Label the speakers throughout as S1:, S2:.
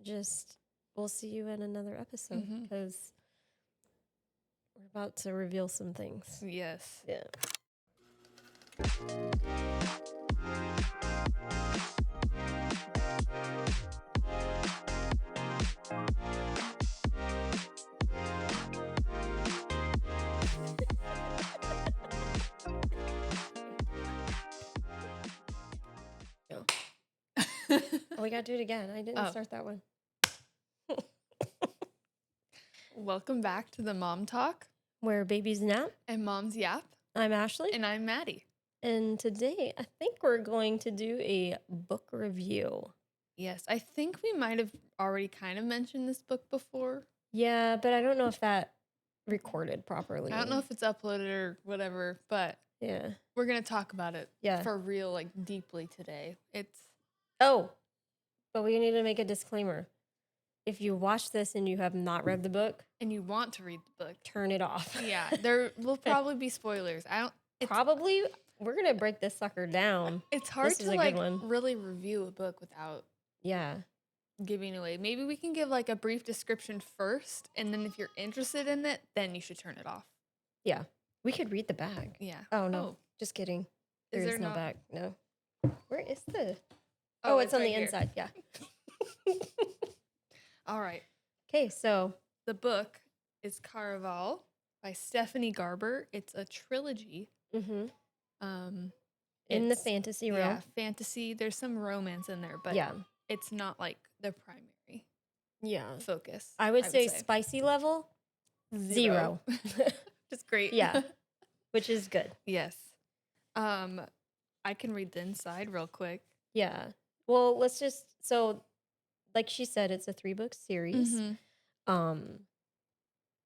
S1: just we'll see you in another episode because we're about to reveal some things.
S2: Yes.
S1: Yeah. We gotta do it again. I didn't start that one.
S2: Welcome back to the Mom Talk
S1: Where babies nap.
S2: and Moms Yap.
S1: I'm Ashley.
S2: And I'm Maddie.
S1: And today I think we're going to do a book review.
S2: Yes, I think we might have already kind of mentioned this book before.
S1: Yeah, but I don't know if that recorded properly.
S2: I don't know if it's uploaded or whatever, but
S1: yeah,
S2: we're going to talk about it for real, like deeply today.
S1: But we need to make a disclaimer. If you watch this and you have not read the book
S2: and you want to read the book,
S1: turn it off.
S2: Yeah, there will probably be spoilers.
S1: We're gonna break this sucker down.
S2: It's hard to really review a book without giving away. Maybe we can give like a brief description first, and then if you're interested in it, then you should turn it off.
S1: Yeah, we could read the back.
S2: Yeah.
S1: Oh no, just kidding. There's no back. No. Where is the?
S2: Oh,
S1: it's on
S2: right
S1: the
S2: here.
S1: inside. Yeah.
S2: All right.
S1: Okay, so
S2: the book is Caraval by Stephanie Garber. It's a trilogy.
S1: Mm-hmm. In the fantasy realm.
S2: Yeah, fantasy. There's some romance in there, but it's not like the primary focus.
S1: I would say spicy level, 0.
S2: Just great.
S1: Yeah, which is good.
S2: Yes. I can read the inside real quick.
S1: Yeah. Well, like she said, it's a 3-book series.
S2: Mm-hmm.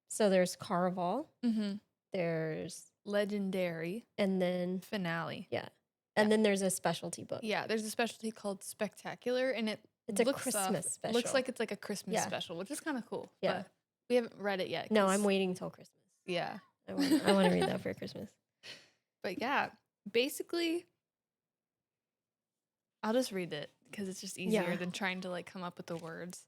S1: So there's Caraval.
S2: Mm-hmm.
S1: There's
S2: Legendary.
S1: And then
S2: Finale.
S1: Yeah. And then there's a specialty book.
S2: Yeah, there's a specialty called Spectacular, and it's
S1: a Christmas special.
S2: Looks like it's like a Christmas special, which is kind of cool.
S1: Yeah.
S2: But we haven't read it yet.
S1: No, I'm waiting till Christmas.
S2: Yeah.
S1: I want to read that for Christmas.
S2: But yeah, basically, I'll just read it because it's just easier than trying to like come up with the words.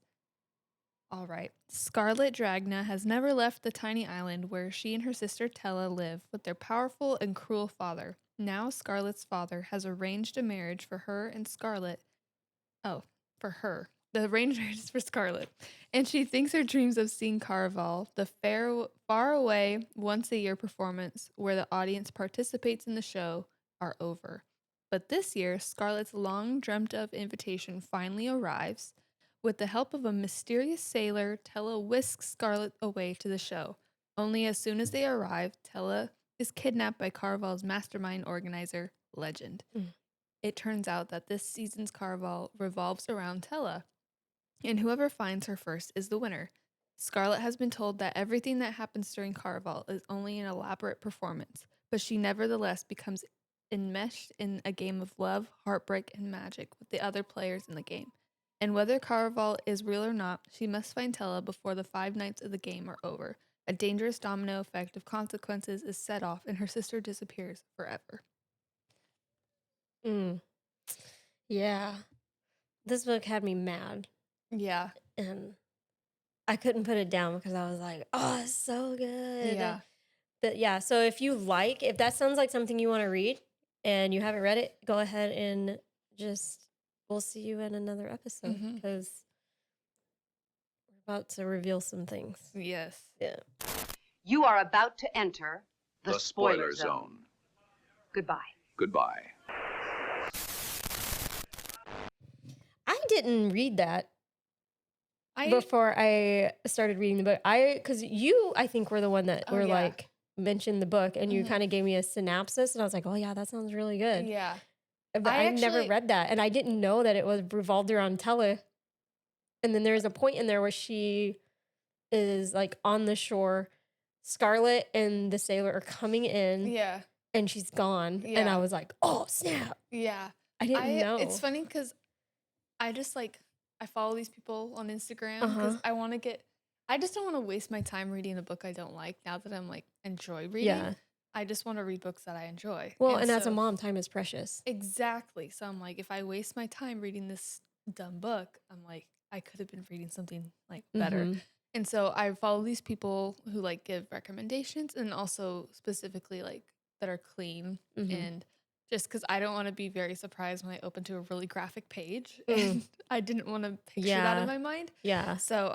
S2: All right. Scarlet Dragna has never left the tiny island where she and her sister Tella live with their powerful and cruel father. Now Scarlet's father has arranged a marriage for her and Scarlet. Oh, for her. The arranged marriage is for Scarlet. And she thinks her dreams of seeing Caraval, the far away once-a-year performance where the audience participates in the show, are over. But this year, Scarlet's long-dreamt-of invitation finally arrives. With the help of a mysterious sailor, Tella whisks Scarlet away to the show. Only as soon as they arrive, Tella is kidnapped by Caraval's mastermind organizer, Legend. It turns out that this season's Caraval revolves around Tella, and whoever finds her first is the winner. Scarlet has been told that everything that happens during Caraval is only an elaborate performance, but she nevertheless becomes enmeshed in a game of love, heartbreak, and magic with the other players in the game. And whether Caraval is real or not, she must find Tella before the 5 nights of the game are over. A dangerous domino effect of consequences is set off, and her sister disappears forever.
S1: Yeah. This book had me mad.
S2: Yeah.
S1: And I couldn't put it down because I was like, oh, it's so good.
S2: Yeah.
S1: But yeah, so if that sounds like something you want to read and you haven't read it, go ahead and we'll see you in another episode because we're about to reveal some things.
S2: Yes.
S1: Yeah.
S3: You are about to enter the spoiler zone. Goodbye.
S4: Goodbye.
S1: I didn't read that before I started reading the book. Because I think, were the one that mentioned the book, and you kind of gave me a synopsis, and I was like, oh yeah, that sounds really good.
S2: Yeah.
S1: But I never read that, and I didn't know that it was revolved around Tella. And then there's a point in there where she is like on the shore. Scarlet and the sailor are coming in.
S2: Yeah.
S1: And she's gone. Yeah. And I was like, oh, snap.
S2: Yeah.
S1: I didn't know.
S2: It's funny because I just I follow these people on Instagram because I just don't want to waste my time reading a book I don't like now that I'm like enjoy reading. Yeah. I just want to read books that I enjoy.
S1: Well, and as a mom, time is precious.
S2: Exactly. So I'm like, if I waste my time reading this dumb book, I'm like, I could have been reading something like better.
S1: Mm-hmm.
S2: And so I follow these people who like give recommendations and also specifically like that are clean.
S1: Mm-hmm.
S2: And just because I don't want to be very surprised when I open to a really graphic page
S1: Mm.
S2: and I didn't want to picture that in my mind.
S1: Yeah.
S2: So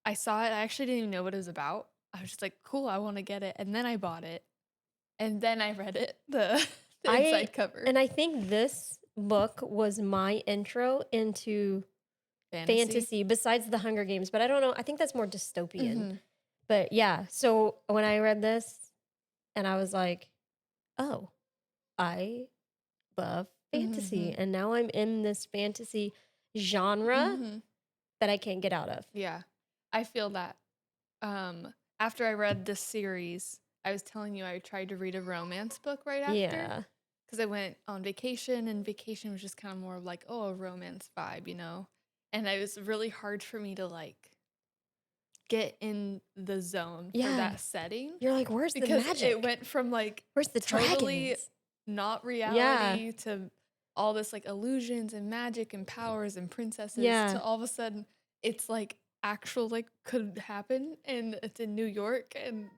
S2: I saw it. I actually didn't even know what it was about. I was just like, cool, I want to get it. And then I bought it. And then I read it, the inside cover.
S1: And I think this book was my intro into fantasy besides the Hunger Games, but I don't know. I think that's more dystopian.
S2: Mm-hmm.
S1: But yeah, so when I read this and I was like, oh, I love fantasy.
S2: Mm-hmm.
S1: And now I'm in this fantasy genre that I can't get out of.
S2: Yeah, I feel that. After I read this series, I was telling you I tried to read a romance book right after.
S1: Yeah.
S2: Because I went on vacation, and vacation was just kind of more of like, oh, a romance vibe, you know? And it was really hard for me to like get in the zone for that setting.
S1: You're like, where's the
S2: because
S1: magic?
S2: it went from like
S1: where's the
S2: totally
S1: dragons?
S2: Not reality to all this like illusions and magic and powers and princesses to all of a sudden it's like actual like could happen and it's in New York and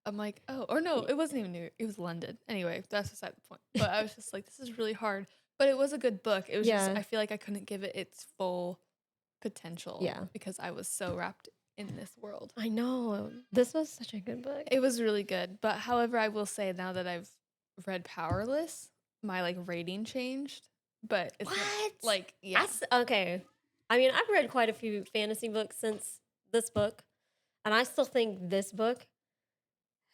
S2: I'm like, oh, or no, it wasn't even New York, it was London. Anyway, that's beside the point. But I was just like, this is really hard. But it was a good book. It was just I feel like I couldn't give it its full potential.
S1: Yeah.
S2: Because I was so wrapped in this world.
S1: I know. This was such a good book.
S2: It was really good. But however, I will say now that I've read Powerless, my like rating changed. But it's not, like, yeah.
S1: Okay. I mean, I've read quite a few fantasy books since this book. And I still think this book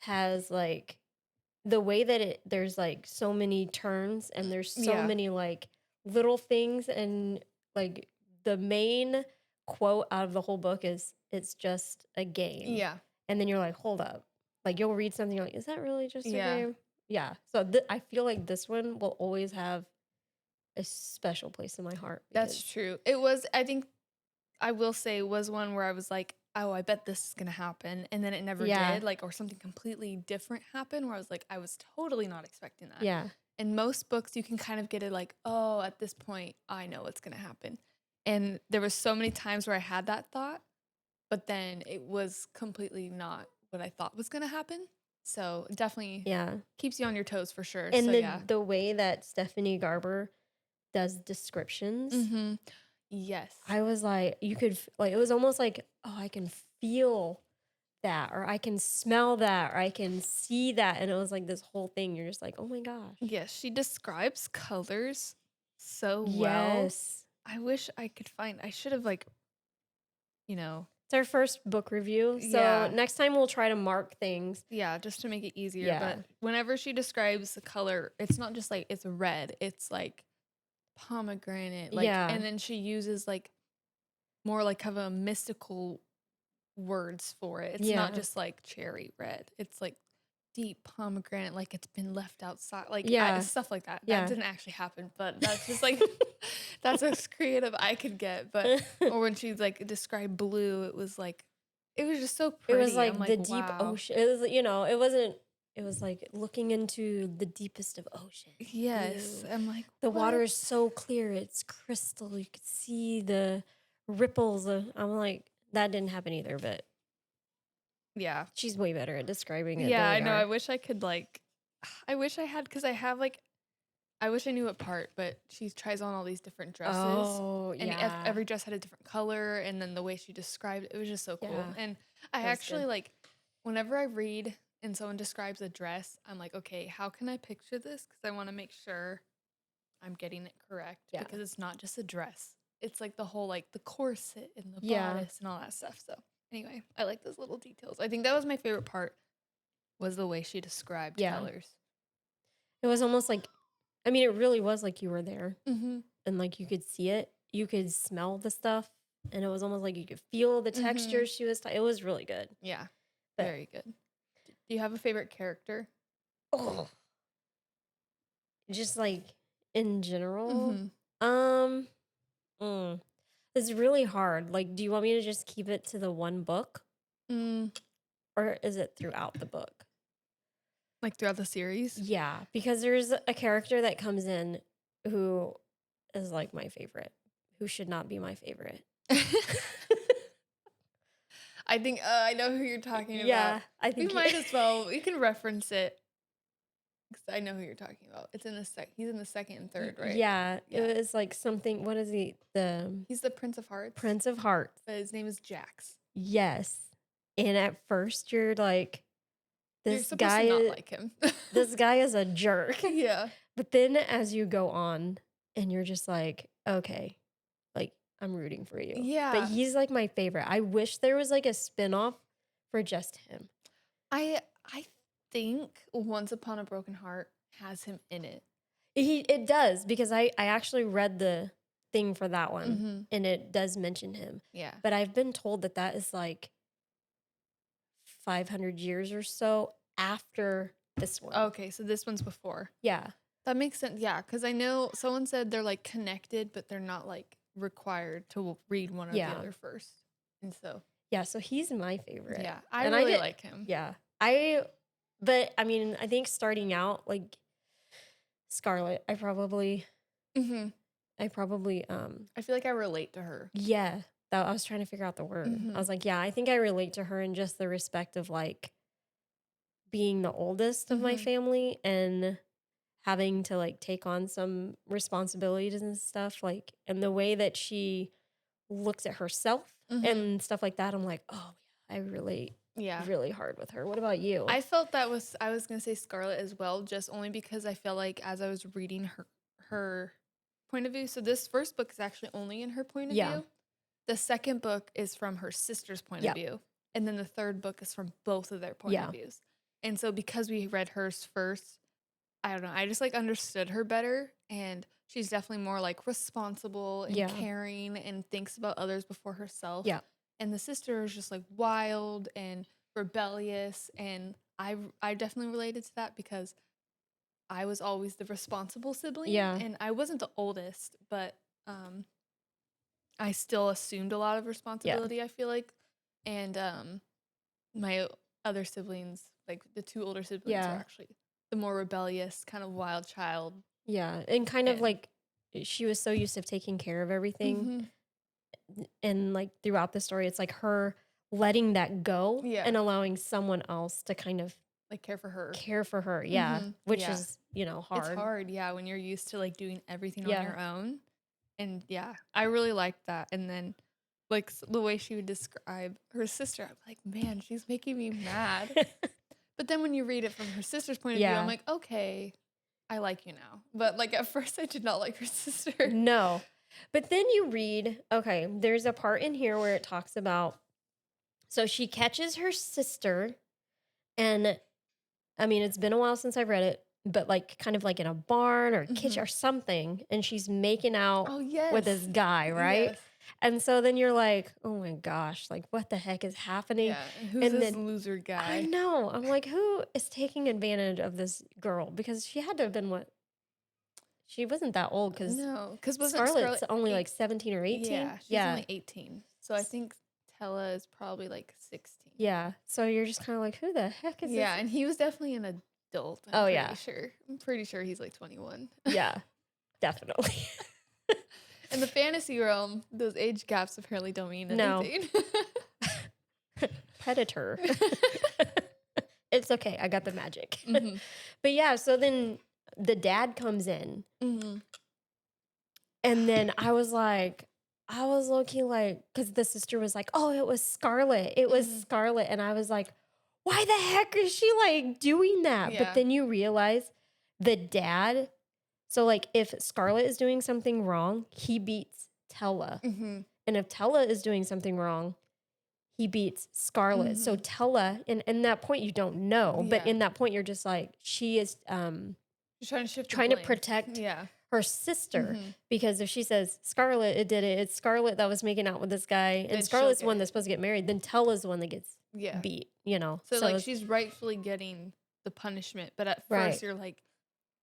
S1: has like the way that there's like so many turns and there's so many like little things and like the main quote out of the whole book is it's just a game.
S2: Yeah.
S1: And then you're like, hold up. Like you'll read something, you're like, is that really just a game? Yeah. So I feel like this one will always have a special place in my heart.
S2: That's true. It was, I think, I will say, was one where I was like, oh, I bet this is going to happen. And then it never did. Like, or something completely different happened where I was like, I was totally not expecting that.
S1: Yeah.
S2: In most books, you can kind of get it like, oh, at this point, I know what's going to happen. And there was so many times where I had that thought, but then it was completely not what I thought was going to happen. So definitely keeps you on your toes for sure.
S1: And
S2: so,
S1: the way that Stephanie Garber does descriptions.
S2: Mm-hmm. Yes.
S1: I was like, you could, like, it was almost like, oh, I can feel that, or I can smell that, or I can see that. And it was like this whole thing. You're just like, oh my gosh.
S2: Yes. She describes colors so well.
S1: Yes.
S2: I wish I could I should have like, you know.
S1: It's our first book review. So next time we'll try to mark things.
S2: Yeah. Just to make it easier. Yeah. But whenever she describes the color, it's not just like it's red. It's like pomegranate. Like, and then she uses like more like kind of a mystical words for it. It's not just like cherry red. It's like deep pomegranate, like it's been left outside. Like stuff like that. That didn't actually happen, but that's just like that's as creative I could get. But or when she's like described blue, it was just so pretty.
S1: It was like the deep ocean. It was, it was like looking into the deepest of ocean.
S2: Yes. Blue. I'm like,
S1: the water is so clear. It's crystal. You could see the ripples. I'm like, that didn't happen either, but
S2: yeah.
S1: She's way better at describing it.
S2: Yeah, I know. I wish I could I wish I had, because I have I wish I knew what part, but she tries on all these different dresses.
S1: Oh,
S2: and every dress had a different color, and then the way she described it was just so cool. And I actually whenever I read and someone describes a dress, I'm like, okay, how can I picture this? Because I want to make sure I'm getting it correct. Yeah. Because it's not just a dress. It's like the whole the corset and the bodice and all that stuff. So anyway, I like those little details. I think that was my favorite part, was the way she described colors.
S1: It was almost like, I mean, it really was like you were there. Mm-hmm. And like you could see it. You could smell the stuff. And it was almost like you could feel the texture she was. It was really good.
S2: Yeah, very good. Do you have a favorite character?
S1: Oh, just like in general? It's really hard. Like, do you want me to just keep it to the one book? Or is it throughout the book?
S2: Like throughout the series?
S1: Yeah, because there's a character that comes in who is like my favorite, who should not be my favorite.
S2: I think I know who you're talking about.
S1: Yeah, I think
S2: we might as well. We can reference it. 'Cause I know who you're talking about. It's in the he's in the second and third, right?
S1: Yeah, it was like something. What is he?
S2: He's the Prince of Hearts.
S1: Prince of Hearts.
S2: But his name is Jax.
S1: Yes. And at first you're like,
S2: You're supposed to not like him.
S1: This guy is a jerk.
S2: Yeah.
S1: But then as you go on and you're just like, okay, like I'm rooting for you.
S2: Yeah.
S1: But he's like my favorite. I wish there was like a spinoff for just him.
S2: I think Once Upon a Broken Heart has him in it.
S1: It does, because I actually read the thing for that one,
S2: Mm-hmm.
S1: and it does mention him.
S2: Yeah.
S1: But I've been told that is like 500 years or so after this one.
S2: Okay, so this one's before.
S1: Yeah.
S2: That makes sense. Yeah, because I know someone said they're like connected, but they're not like required to read one or the other first. And so.
S1: Yeah, so he's my favorite.
S2: Yeah, I really like him.
S1: Yeah. But I mean, I think starting out, like Scarlett, I
S2: Mm-hmm. I feel like I relate to her.
S1: Yeah. I was trying to figure out the word.
S2: Mm-hmm.
S1: I was like, yeah, I think I relate to her in just the respect of like being the oldest of my family and having to like take on some responsibilities and stuff, like, and the way that she looks at herself and stuff like that. I'm like, oh, I relate really hard with her. What about you?
S2: I felt I was going to say Scarlett as well, just only because I felt like as I was reading her point of view. So this first book is actually only in her point of view. The second book is from her sister's point of view. And then the third book is from both of their point of views. And so because we read hers first, I don't know, I just like understood her better. And she's definitely more like responsible and caring and thinks about others before herself.
S1: Yeah.
S2: And the sister is just like wild and rebellious. And I definitely related to that because I was always the responsible sibling.
S1: Yeah.
S2: And I wasn't the oldest, but I still assumed a lot of responsibility, I feel like. And my other siblings, like the two older siblings, are actually the more rebellious, kind of wild child.
S1: Yeah. And kind of like she was so used to taking care of everything. And like throughout the story, it's like her letting that go and allowing someone else to kind of
S2: like care for her.
S1: Which is, hard.
S2: It's hard, when you're used to like doing everything on your own. And I really liked that. And then like the way she would describe her sister, I'm like, man, she's making me mad. But then when you read it from her sister's point of view, I'm like, okay, I like you now. But like at first I did not like her sister.
S1: No. But then you read, okay, there's a part in here where it talks about, so she catches her sister, and I mean, it's been a while since I've read it, but like kind of like in a barn or kitchen or something, and she's making out with this guy, right? Yes. And so then you're like, oh my gosh, like what the heck is happening?
S2: Yeah, who's this loser guy?
S1: I know. I'm like, who is taking advantage of this girl? Because she had to have been she wasn't that old, because Scarlett's only like 17 or 18.
S2: Yeah, she's only 18. So I think Tella is probably like 16.
S1: Yeah. So you're just kind of like, who the heck is this?
S2: Yeah, and he was definitely an adult. I'm pretty sure he's like 21.
S1: Yeah, definitely.
S2: In the fantasy realm, those age gaps apparently don't mean anything.
S1: No. Predator. It's okay. I got the magic. But yeah, so then the dad comes in. And then I was looking like, because the sister was like, oh, it was Scarlett. It was Scarlett. And I was like, why the heck is she like doing that? Yeah. But then you realize the dad, so like if Scarlett is doing something wrong, he beats Tella. And if Tella is doing something wrong, he beats Scarlett. So Tella, in that point you don't know, but in that point you're just like, she is trying to protect her sister, because if she says Scarlett did it, it's Scarlett that was making out with this guy, and Scarlett's the one that's supposed to get married, then Tella's the one that gets beat,
S2: So like she's rightfully getting the punishment, but at first you're like,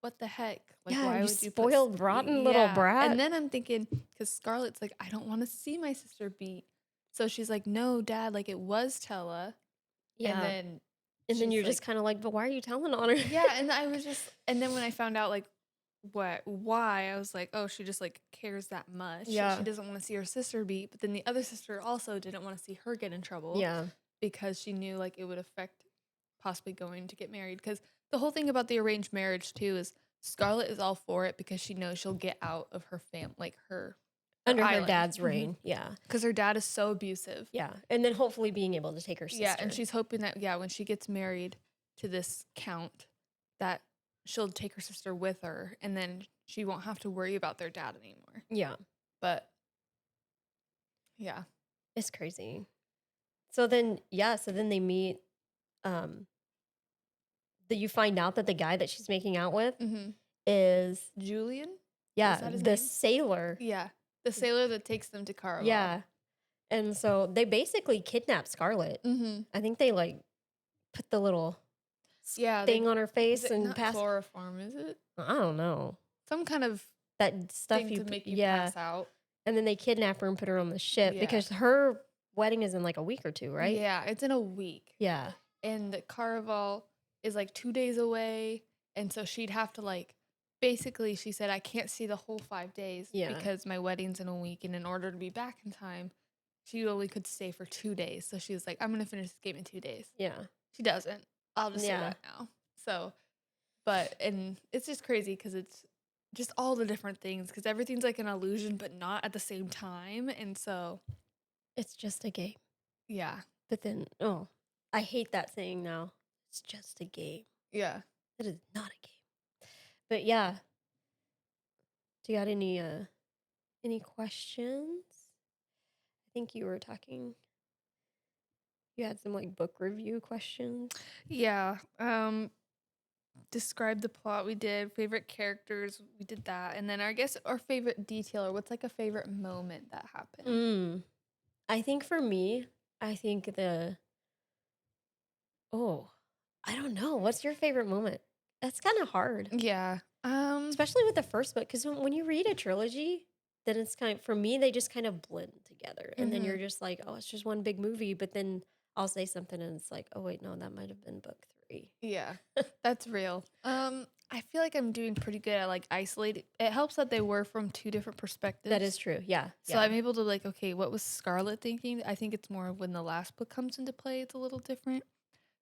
S2: what the heck? Like, why would you
S1: spoiled, rotten little brat?
S2: And then I'm thinking, because Scarlett's like, I don't want to see my sister beat. So she's like, no, Dad, like it was Tella.
S1: Yeah. And then you're just kind of like, but why are you telling on her?
S2: Yeah. And I was just, and then when I found out like why. I was like, oh, she just like cares that much.
S1: Yeah.
S2: She doesn't want to see her sister beat, but then the other sister also didn't want to see her get in trouble.
S1: Yeah.
S2: Because she knew like it would affect possibly going to get married. Because the whole thing about the arranged marriage too is Scarlett is all for it because she knows she'll get out of her like her
S1: under
S2: island.
S1: her dad's reign. Yeah.
S2: Because her dad is so abusive.
S1: Yeah. And then hopefully being able to take her sister.
S2: Yeah, and she's hoping that when she gets married to this count, that she'll take her sister with her, and then she won't have to worry about their dad anymore.
S1: Yeah.
S2: But yeah,
S1: it's crazy. So then they meet. That you find out that the guy that she's making out with is
S2: Julian.
S1: Yeah, the sailor.
S2: Yeah, the sailor that takes them to Caraval.
S1: Yeah, and so they basically kidnap Scarlett. I think they like put the little thing on her face and
S2: not
S1: pass.
S2: Chloroform, is it?
S1: I don't know.
S2: Some kind of
S1: that stuff
S2: thing to make you pass out.
S1: And then they kidnap her and put her on the ship because her wedding is in like a week or two, right?
S2: Yeah, it's in a week.
S1: Yeah,
S2: and Caraval is like 2 days away, and so she'd have to like. Basically, she said, I can't see the whole 5 days because my wedding's in a week. And in order to be back in time, she only could stay for 2 days. So she was like, I'm going to finish this game in 2 days.
S1: Yeah.
S2: She doesn't. I'll just say that now. So, and it's just crazy because it's just all the different things because everything's like an illusion, but not at the same time. And so.
S1: It's just a game.
S2: Yeah.
S1: But then, I hate that saying now. It's just a game.
S2: Yeah.
S1: It is not a game. But yeah, do you got any questions? I think you were talking. You had some like book review questions.
S2: Yeah. Describe the plot. We did favorite characters. We did that, and then I guess our favorite detail or what's like a favorite moment that happened.
S1: I think for me, I don't know. What's your favorite moment? That's kind of hard.
S2: Yeah.
S1: Especially with the first book, because when you read a trilogy, then it's for me, they just kind of blend together. And then you're just like, oh, it's just one big movie. But then I'll say something and it's like, oh, wait, no, that might have been book 3.
S2: Yeah, that's real. I feel like I'm doing pretty good at like isolating. It helps that they were from 2 different perspectives.
S1: That is true. Yeah.
S2: So I'm able to like, okay, what was Scarlett thinking? I think it's more when the last book comes into play, it's a little different.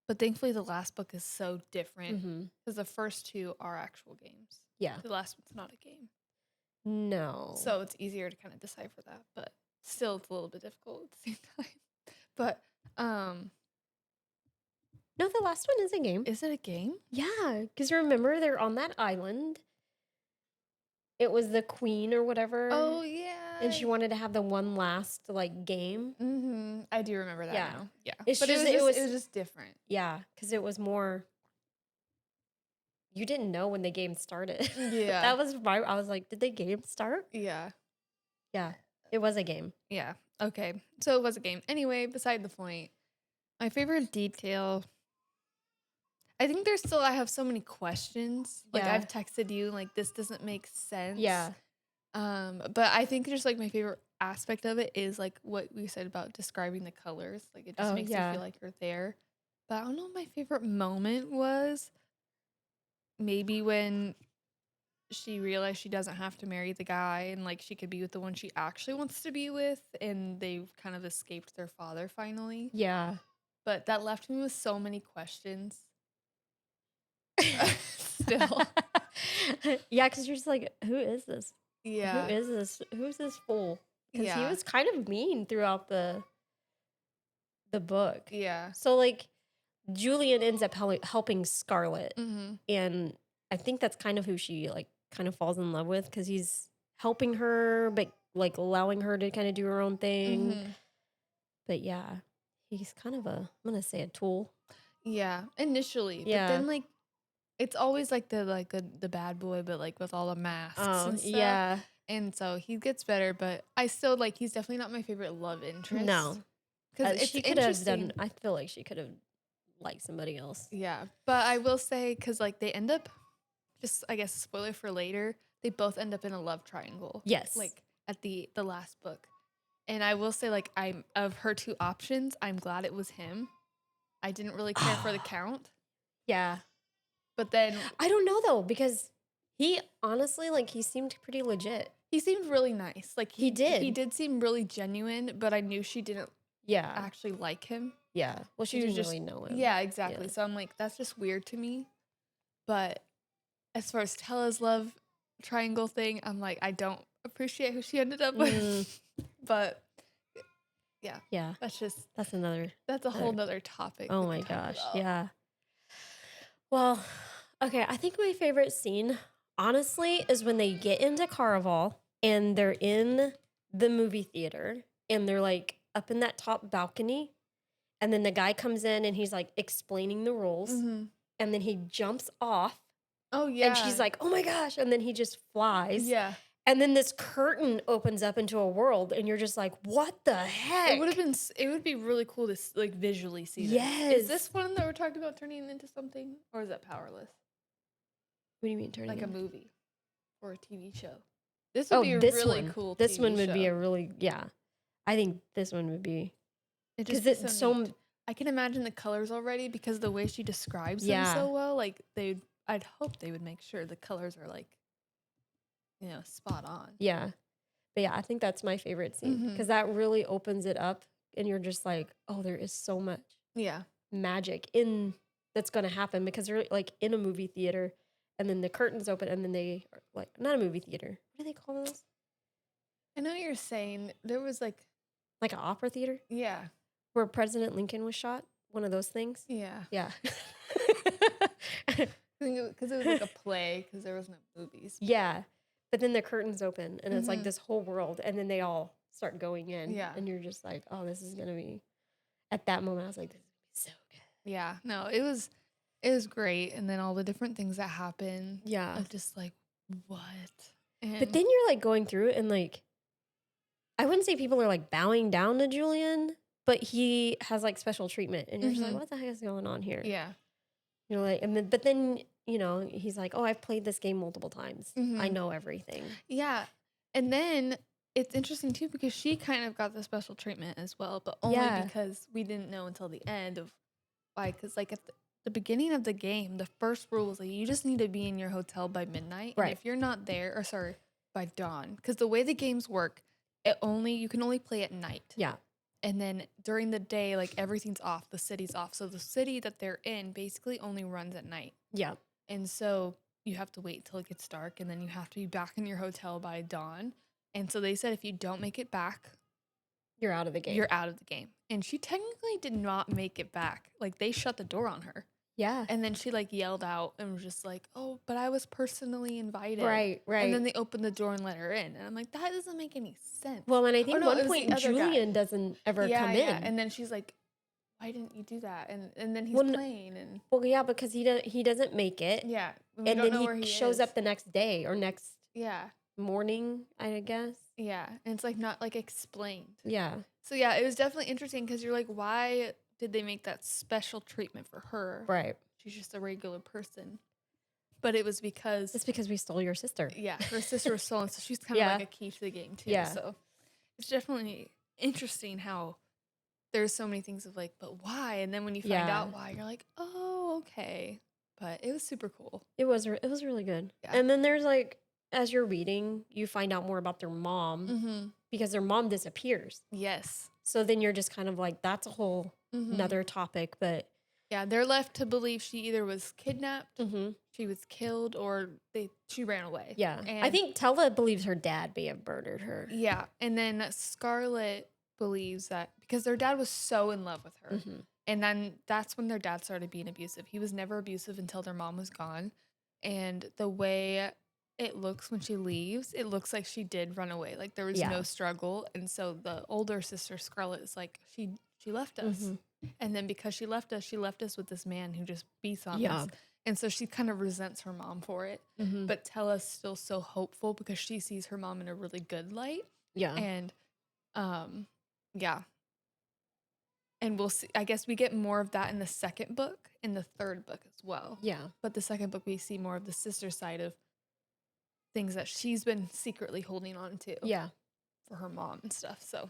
S2: But thankfully, the last book is so different because the first 2 are actual games.
S1: Yeah.
S2: The last one's not a game.
S1: No.
S2: So it's easier to kind of decipher that, but still it's a little bit difficult at the same time. But
S1: no, the last one is a game.
S2: Is it a game?
S1: Yeah, because remember they're on that island. It was the queen or whatever.
S2: Oh yeah.
S1: And she wanted to have the one last like game.
S2: I do remember that now. Yeah.
S1: It was
S2: just different.
S1: Yeah, because it was more. You didn't know when the game started.
S2: Yeah.
S1: I was like, did the game start?
S2: Yeah.
S1: Yeah. It was a game.
S2: Yeah. Okay. So it was a game. Anyway, beside the point. My favorite detail. I think I have so many questions. Like I've texted you, like this doesn't make sense.
S1: Yeah.
S2: But I think just like my favorite aspect of it is like what we said about describing the colors. Like it just makes you feel like you're there. But I don't know what my favorite moment was. Maybe when she realized she doesn't have to marry the guy and like she could be with the one she actually wants to be with, and they've kind of escaped their father finally.
S1: Yeah.
S2: But that left me with so many questions. Still.
S1: Yeah, because you're just like, who is this?
S2: Yeah.
S1: Who is this? Who's this fool? Because he was kind of mean throughout the book.
S2: Yeah.
S1: So like Julian ends up helping Scarlett. And I think that's kind of who she like kind of falls in love with because he's helping her, but like allowing her to kind of do her own thing. But yeah, he's kind of I'm going to say a tool.
S2: Yeah, initially.
S1: Yeah.
S2: But then like, it's always like the bad boy, but like with all the masks and stuff.
S1: Yeah.
S2: And so he gets better, but I still like, he's definitely not my favorite love interest.
S1: No.
S2: Because
S1: she could have done, I feel like she could have liked somebody else.
S2: Yeah. But I will say, because like they end up, just I guess a spoiler for later, they both end up in a love triangle.
S1: Yes.
S2: Like at the last book. And I will say, like, of her 2 options, I'm glad it was him. I didn't really care for the count.
S1: Yeah.
S2: But then
S1: I don't know though, because He honestly, like, he seemed pretty legit.
S2: He seemed really nice. Like
S1: He did.
S2: He did seem really genuine, but I knew she didn't actually like him.
S1: Yeah. Well, she didn't really know him.
S2: Yeah, exactly. Yeah. So I'm like, that's just weird to me. But as far as Tella's love triangle thing, I'm like, I don't appreciate who she ended up with. But yeah, that's a whole nother topic.
S1: Oh my gosh, yeah. Well, okay, I think my favorite scene, honestly, is when they get into Caraval and they're in the movie theater and they're like up in that top balcony, and then the guy comes in and he's like explaining the rules, and then he jumps off.
S2: Oh yeah.
S1: And she's like, "Oh my gosh." And then he just flies.
S2: Yeah.
S1: And then this curtain opens up into a world and you're just like, "What the heck?"
S2: It would be really cool to like visually see this.
S1: Yes.
S2: Is this one that we're talking about turning into something, or is that Powerless?
S1: What do you mean turning
S2: like
S1: into?
S2: A movie or a TV show? This would be a really cool TV
S1: This one would
S2: show.
S1: be a really, I think this one would be, because it's so
S2: I can imagine the colors already because the way she describes them so well. Like I'd hope they would make sure the colors are like, spot on.
S1: Yeah. But yeah, I think that's my favorite scene because that really opens it up and you're just like, oh, there is so much magic in that's going to happen because they're like in a movie theater and then the curtains open and then they are like, not a movie theater. What do they call those?
S2: I know what you're saying. There was like
S1: an opera theater?
S2: Yeah.
S1: Where President Lincoln was shot? One of those things?
S2: Yeah.
S1: Yeah.
S2: Because it was like a play because there was no movies.
S1: Yeah. But then the curtains open and it's like this whole world and then they all start going in.
S2: Yeah.
S1: And you're just like, oh, this is going to be, at that moment, I was like, this is going to be so good.
S2: Yeah. No, it was great. And then all the different things that happen.
S1: Yeah.
S2: I'm just like, what?
S1: But then you're like going through it and like, I wouldn't say people are like bowing down to Julian, but he has like special treatment. And you're just like, what the heck is going on here?
S2: Yeah.
S1: You're like, but then, he's like, oh, I've played this game multiple times. I know everything.
S2: Yeah. And then it's interesting too, because she kind of got the special treatment as well, but only because we didn't know until the end of why. Because like at the beginning of the game, the first rule was like, you just need to be in your hotel by midnight.
S1: Right.
S2: And if you're not there, by dawn, because the way the games work, you can only play at night.
S1: Yeah.
S2: And then during the day, like everything's off, the city's off. So the city that they're in basically only runs at night.
S1: Yeah.
S2: And so you have to wait till it gets dark and then you have to be back in your hotel by dawn. And so they said if you don't make it back,
S1: you're out of the game.
S2: You're out of the game. And she technically did not make it back. Like they shut the door on her.
S1: Yeah.
S2: And then she like yelled out and was just like, oh, but I was personally invited.
S1: Right.
S2: And then they opened the door and let her in. And I'm like, that doesn't make any sense.
S1: Well, and I think at one point Julian doesn't ever come in.
S2: And then she's like, why didn't you do that? And then he's playing. And
S1: well, yeah, because he doesn't make it.
S2: Yeah.
S1: And then he shows up the next day or next morning, I guess.
S2: Yeah. And it's like not like explained.
S1: Yeah.
S2: So yeah, it was definitely interesting because you're like, why did they make that special treatment for her?
S1: Right.
S2: She's just a regular person. But it was because...
S1: It's because we stole your sister.
S2: Yeah, her sister was stolen, so she's kind of like a key to the game, too.
S1: Yeah.
S2: So it's definitely interesting how there's so many things of like, but why? And then when you find out why, you're like, oh, okay. But it was super cool.
S1: It was really good. Yeah. And then there's like, as you're reading, you find out more about their mom because their mom disappears.
S2: Yes.
S1: So then you're just kind of like, that's a whole another topic, but...
S2: Yeah, they're left to believe she either was kidnapped, she was killed, or she ran away.
S1: Yeah. And I think Tella believes her dad may have murdered her.
S2: Yeah. And then Scarlett believes that because their dad was so in love with her. And then that's when their dad started being abusive. He was never abusive until their mom was gone. And the way it looks when she leaves, it looks like she did run away. Like there was no struggle. And so the older sister, Scarlett, is like, she left us. And then because she left us with this man who just beats on us. And so she kind of resents her mom for it. But Tella's still so hopeful because she sees her mom in a really good light.
S1: Yeah.
S2: And and we'll see. I guess we get more of that in the second book, in the third book as well.
S1: Yeah.
S2: But the second book, we see more of the sister side of things that she's been secretly holding on to.
S1: Yeah.
S2: For her mom and stuff. So.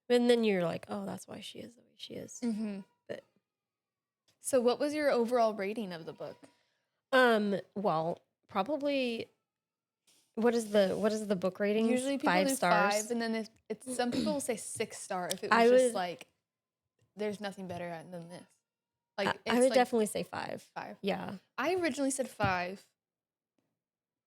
S1: And then you're like, oh, that's why she is the way she is. But
S2: so what was your overall rating of the book?
S1: Well, probably What is the book rating?
S2: Usually people
S1: 5
S2: do
S1: stars.
S2: 5, and then if it's some people will say 6 star if it was
S1: I
S2: just
S1: would,
S2: like there's nothing better than this. Like
S1: I
S2: it's
S1: would
S2: like
S1: definitely say 5.
S2: 5.
S1: Yeah.
S2: I originally said 5,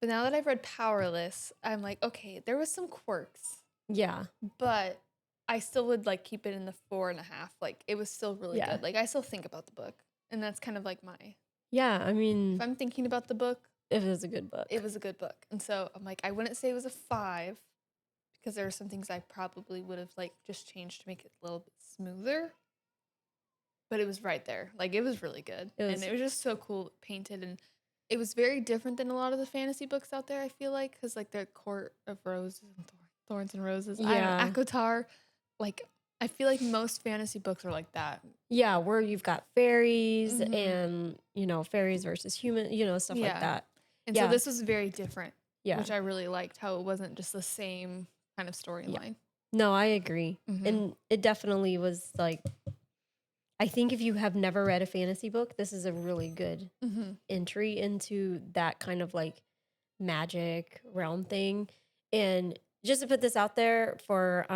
S2: but now that I've read Powerless, I'm like, okay, there was some quirks,
S1: Yeah.
S2: but I still would like keep it in the 4.5. Like it was still really
S1: Yeah.
S2: good. Like I still think about the book, and that's kind of like my.
S1: Yeah. I
S2: If
S1: mean,
S2: I'm thinking about the book,
S1: it was a good book.
S2: it was a good book, and so I'm like, I wouldn't say it was a 5 because there were some things I probably would have like just changed to make it a little bit smoother. But it was right there. Like it was really good, and it was just so cool painted, and it was very different than a lot of the fantasy books out there. I feel like because like the Court of Roses and Thorns and Roses,
S1: Yeah.
S2: ACOTAR, like I feel like most fantasy books are like that.
S1: Yeah, where you've got fairies and, fairies versus human, stuff like that.
S2: And so this was very different,
S1: Yeah.
S2: which I really liked, how it wasn't just the same kind of storyline.
S1: Yeah. No, I agree. And it definitely was like, I think if you have never read a fantasy book, this is a really good entry into that kind of like magic realm thing. And just to put this out there for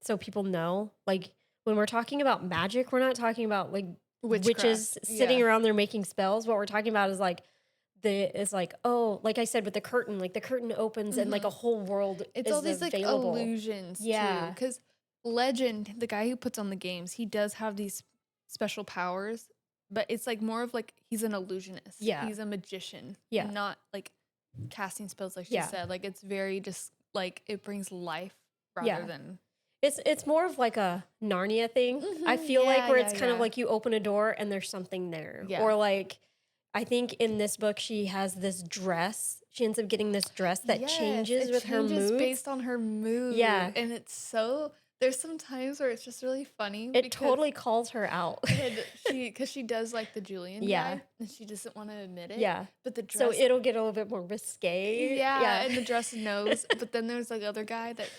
S1: so people know, like when we're talking about magic, we're not talking about like witches sitting around there making spells. What we're talking about is like like I said with the curtain, like the curtain opens and like a whole world
S2: it's
S1: is
S2: all these
S1: available.
S2: like illusions too. Because Legend, the guy who puts on the games, he does have these special powers, but it's like more of like he's an illusionist.
S1: Yeah.
S2: He's a magician.
S1: Yeah.
S2: Not like casting spells like she said. Like it's very just like it brings life rather than
S1: it's more of like a Narnia thing. I feel like where it's kind of like you open a door and there's something there.
S2: Yeah.
S1: Or like I think in this book she has this dress. She ends up getting this dress that changes with her mood.
S2: Based on her mood.
S1: Yeah.
S2: And it's so there's some times where it's just really funny.
S1: It totally calls her out.
S2: Because she does like the Julian guy, and she doesn't want to admit it.
S1: Yeah.
S2: But the dress.
S1: So it'll get a little bit more risque.
S2: Yeah. And the dress knows. But then there's like other guy that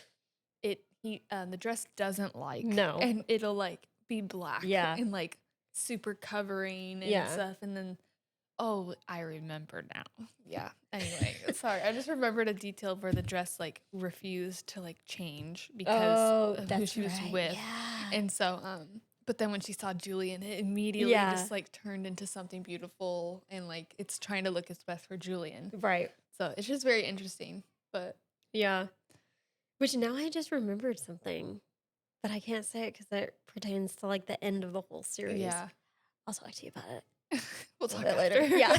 S2: the dress doesn't like.
S1: No.
S2: And it'll like be black.
S1: Yeah.
S2: And like super covering and stuff. And then, oh, I remember now. Yeah. Anyway, sorry. I just remembered a detail where the dress like refused to like change because of who she was with.
S1: Yeah.
S2: And so, but then when she saw Julian, it immediately just like turned into something beautiful and like it's trying to look its best for Julian.
S1: Right.
S2: So it's just very interesting. But
S1: yeah. Which now I just remembered something, but I can't say it because it pertains to like the end of the whole series.
S2: Yeah.
S1: I'll talk to you about it.
S2: We'll talk
S1: later.
S2: after.
S1: Yeah.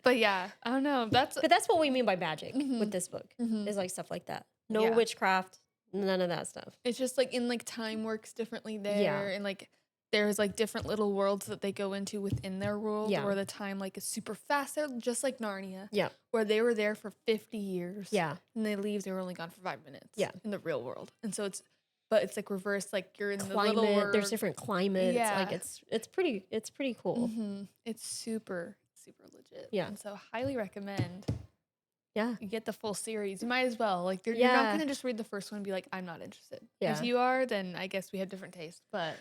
S2: But yeah, I don't know. But
S1: that's what we mean by magic with this book is like stuff like that. No witchcraft, none of that stuff.
S2: It's just like in like time works differently there.
S1: Yeah.
S2: And like there's like different little worlds that they go into within their world where the time like is super fast. They're just like Narnia.
S1: Yeah.
S2: Where they were there for 50 years.
S1: Yeah.
S2: And they leave, they were only gone for 5 minutes.
S1: Yeah.
S2: In the real world. And so it's like reversed, like you're in
S1: climate,
S2: the little world.
S1: There's different climates.
S2: Yeah.
S1: Like it's pretty cool.
S2: It's super, super legit.
S1: Yeah.
S2: And so highly recommend.
S1: Yeah.
S2: You get the full series. You might as well. Like you're not going to just read the first one and be like, I'm not interested.
S1: Yeah.
S2: If you are, then I guess we have different tastes. But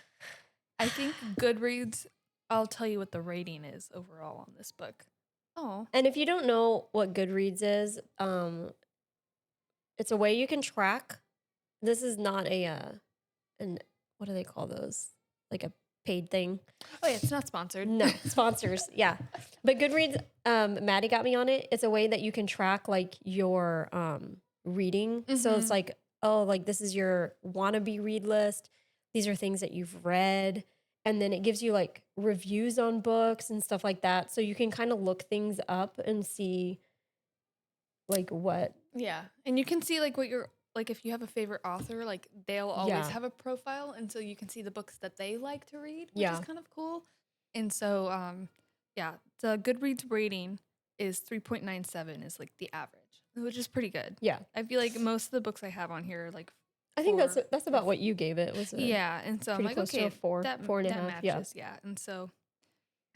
S2: I think Goodreads, I'll tell you what the rating is overall on this book. Oh.
S1: And if you don't know what Goodreads is, it's a way you can track. This is not what do they call those? Like a paid thing.
S2: Oh yeah, it's not sponsored.
S1: No, sponsors. Yeah. But Goodreads, Maddie got me on it. It's a way that you can track like your reading. So it's like, oh, like this is your wannabe read list. These are things that you've read. And then it gives you like reviews on books and stuff like that. So you can kind of look things up and see like what.
S2: Yeah. And you can see like what you're like if you have a favorite author, like they'll always have a profile. And so you can see the books that they like to read, which is kind of cool. And so, the Goodreads rating is 3.97 is like the average, which is pretty good.
S1: Yeah.
S2: I feel like most of the books I have on here are like
S1: I think that's about what you gave it. Was
S2: and so I'm like, okay,
S1: four and a half.
S2: Matches, and so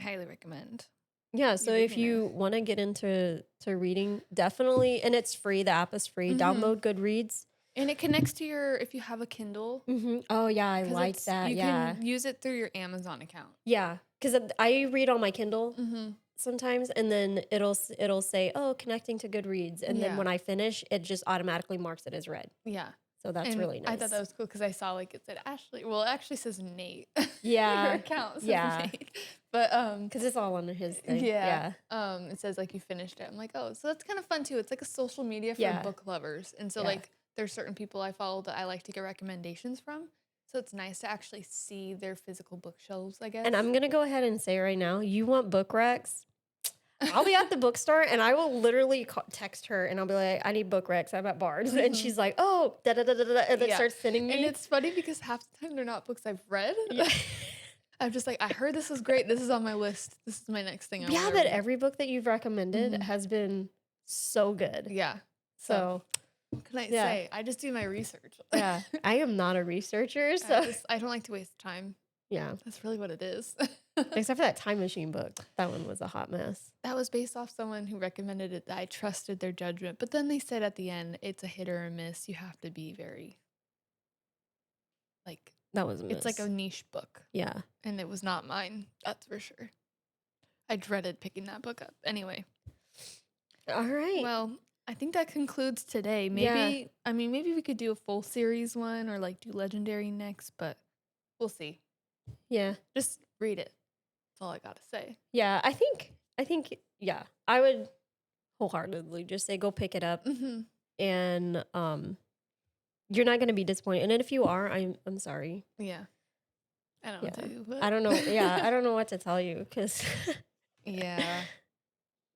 S2: I highly recommend.
S1: Yeah, so if you want to get into reading, definitely, and it's free. The app is free. Download Goodreads,
S2: and it connects to if you have a Kindle.
S1: Oh yeah, I like that.
S2: You can use it through your Amazon account.
S1: Yeah, because I read on my Kindle, sometimes, and then it'll say, "Oh, connecting to Goodreads," and then when I finish, it just automatically marks it as read.
S2: Yeah.
S1: So that's really nice.
S2: I thought that was cool because I saw like it said Ashley. Well, it actually says Nate.
S1: Yeah.
S2: Your account says Nate. But
S1: because it's all under his thing.
S2: Yeah. It says like you finished it. I'm like, oh, so that's kind of fun too. It's like a social media for book lovers. And so like there's certain people I follow that I like to get recommendations from. So it's nice to actually see their physical bookshelves, I guess.
S1: And I'm gonna go ahead and say right now, you want book recs? I'll be at the bookstore and I will literally text her and I'll be like, I need book recs. I'm at Barnes. And she's like, oh, da da da da da. And then starts sending me.
S2: And it's funny because half the time they're not books I've read. Yeah. I'm just like, I heard this is great. This is on my list. This is my next thing.
S1: Yeah, but every book that you've recommended has been so good.
S2: Yeah.
S1: So
S2: what can I say? I just do my research.
S1: Yeah. I am not a researcher. So
S2: I don't like to waste time.
S1: Yeah.
S2: That's really what it is.
S1: Except for that time machine book. That one was a hot mess.
S2: That was based off someone who recommended it that I trusted their judgment. But then they said at the end, it's a hit or a miss. You have to be very, like,
S1: that was a miss.
S2: It's like a niche book.
S1: Yeah.
S2: And it was not mine. That's for sure. I dreaded picking that book up. Anyway.
S1: All right.
S2: Well, I think that concludes today. Maybe, maybe we could do a full series one or like do Legendary next, but we'll see.
S1: Yeah.
S2: Just read it. That's all I got to say.
S1: Yeah. I think, I would wholeheartedly just say, go pick it up.
S2: Mm-hmm.
S1: And, you're not going to be disappointed. And if you are, I'm sorry.
S2: Yeah. I don't know what to do. But.
S1: I don't know. Yeah. I don't know what to tell you because.
S2: Yeah.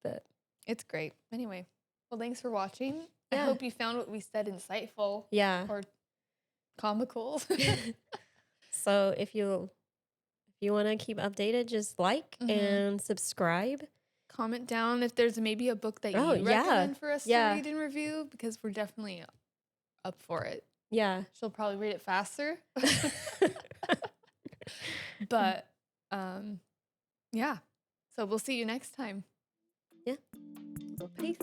S1: But
S2: it's great. Anyway. Well, thanks for watching.
S1: Yeah.
S2: I hope you found what we said insightful.
S1: Yeah.
S2: Or comical.
S1: So if you want to keep updated, just like and subscribe.
S2: Comment down if there's maybe a book that you recommend for us to read and review, because we're definitely up for it.
S1: Yeah.
S2: She'll probably read it faster. But yeah. So we'll see you next time.
S1: Yeah. Peace.